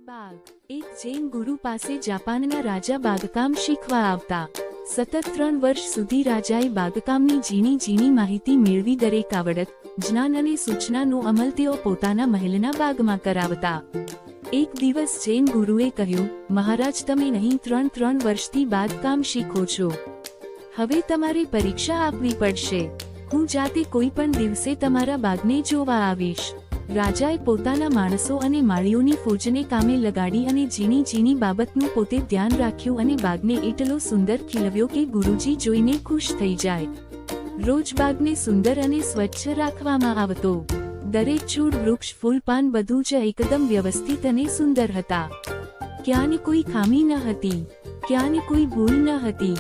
બાગ એક જૈન ગુરુ પાસે જાપાનના રાજા બાગકામ શીખવા આવતા. સતત 3 વર્ષ સુધી રાજાએ બાગકામની ઝીણી ઝીણી માહિતી મેળવી દરેક આવડત, જ્ઞાન અને સૂચનાનો અમલ તેઓ પોતાના મહેલના બાગમાં કરાવતા. એક દિવસ જૈન ગુરુએ કહ્યું, મહારાજ, તમે નહીં 3 વર્ષથી બાગકામ શીખો છો. હવે તમારે પરીક્ષા આપવી પડશે. હું જાતે કોઈ પણ દિવસે તમારા બાગને જોવા આવીશ. રાજાએ પોતાના માણસો અને માળીઓની ફોજને કામે લગાડી અને ઝીણી ઝીણી બાબતનું પોતે ધ્યાન રાખ્યું અને બાગને એટલો સુંદર ખીલવ્યો કે ગુરુજી જોઈને ખુશ થઈ જાય. રોજ બાગને સુંદર અને સ્વચ્છ રાખવામાં આવતો. દરેક છોડ, વૃક્ષ, ફૂલ, પાન બધું જ એકદમ વ્યવસ્થિત અને સુંદર હતા. ક્યાંય કોઈ ખામી ન હતી, ક્યાંય કોઈ ભૂલ ન હતી.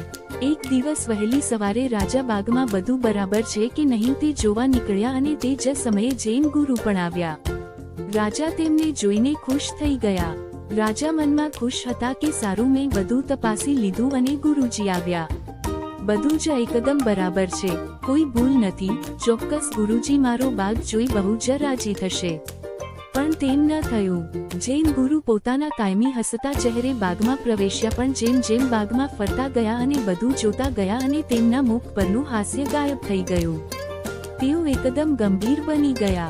એક દિવસ વહેલી સવારે રાજા બાગમાં બધું બરાબર છે કે નહીં તે જોવા નીકળ્યા અને તે જ સમયે જૈન ગુરુ પણ આવ્યા. રાજા તેમને જોઈને ખુશ થઈ ગયા. રાજા મનમાં ખુશ હતા કે સારું, મેં બધું તપાસી લીધું અને ગુરુજી આવ્યા. બધું જ એકદમ બરાબર છે, કોઈ ભૂલ નથી. ચોક્કસ ગુરુજી મારો બાગ જોઈ બહુ જ રાજી થશે. પણ તેમ ન થયું. જૈન ગુરુ પોતાના કાયમી હસતા ચહેરે બાગમાં પ્રવેશ્યા, પણ જેમ જેમ બાગમાં ફરતા ગયા અને બધું જોતા ગયા અને તેમના મુખ પરનું હાસ્ય ગાયબ થઈ ગયું. તેઓ એકદમ ગંભીર બની ગયા.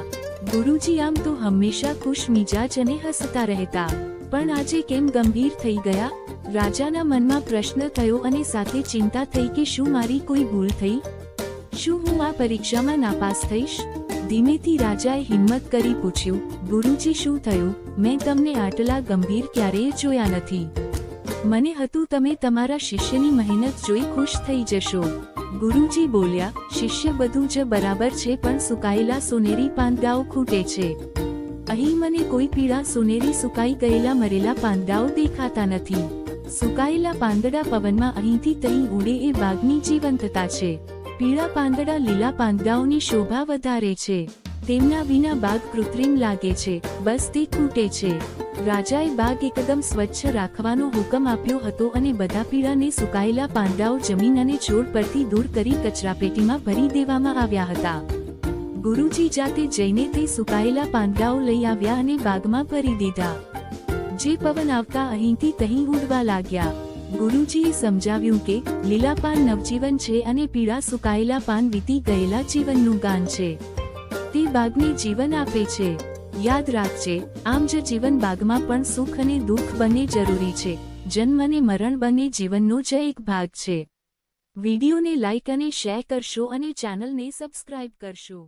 ગુરુજી આમ તો હંમેશા ખુશ મિજાજ અને હસતા રહેતા, પણ આજે કેમ ગંભીર થઈ ગયા? રાજાના મનમાં પ્રશ્ન થયો અને સાથે ચિંતા થઈ કે શું મારી કોઈ ભૂલ થઈ? શું હું આ પરીક્ષામાં નાપાસ થઈશ? ધીમેથી રાજાએ હિંમત કરી પૂછ્યું, ગુરુજી, શું થયું? મેં તમને આટલા ગંભીર ક્યારેય જોયા નથી. મને હતું તમે તમારા શિષ્યની મહેનત જોઈ ખુશ થઈ જશો. ગુરુજી બોલ્યા, શિષ્ય, બધું જ બરાબર છે, પણ સુકાયેલા સોનેરી પાંદડાઓ ખૂટે છે. અહીં મને કોઈ પીળા સોનેરી સુકાઈ ગયેલા મરેલા પાંદડાઓ દેખાતા નથી. સુકાયેલા પાંદડા પવનમાં અહીંથી તહીં ઉડે એ બાગની જીવંતતા છે. પીળા પાંદડા લીલા પાંદડાઓની શોભા વધારે છે. તેમના વિના બાગ કૃત્રિમ લાગે છે. બસ તે ખૂટે છે. રાજાએ બાગ એકદમ સ્વચ્છ રાખવાનો હુકમ આપ્યો હતો અને બધા પીળા ને સુકાયેલા પાંદડાઓ જમીન અને છોડ પરથી દૂર કરી કચરાપેટીમાં ભરી દેવામાં આવ્યા હતા. ગુરુજી જાતે જઈને તે સુકાયેલા પાંદડાઓ લઈ આવ્યા અને બાગમાં ભરી દીધા. જે પવન આવતા અહીંથી તહીં ઉડવા લાગ્યા. ગુરુજીએ સમજાવ્યું કે લીલા પાન નવજીવન છે અને પીળા સુકાયેલા પાન વીતી ગયેલા જીવનનું ગાન છે. તે બાગને જીવન આપે છે. યાદ રાખજે, આમ જ જીવન બાગમાં પણ સુખ અને દુઃખ બંને જરૂરી છે. જન્મ અને મરણ બંને જીવનનો જ એક ભાગ છે. વિડીયોને લાઇક અને શેર કરશો અને ચેનલને સબસ્ક્રાઇબ કરશો.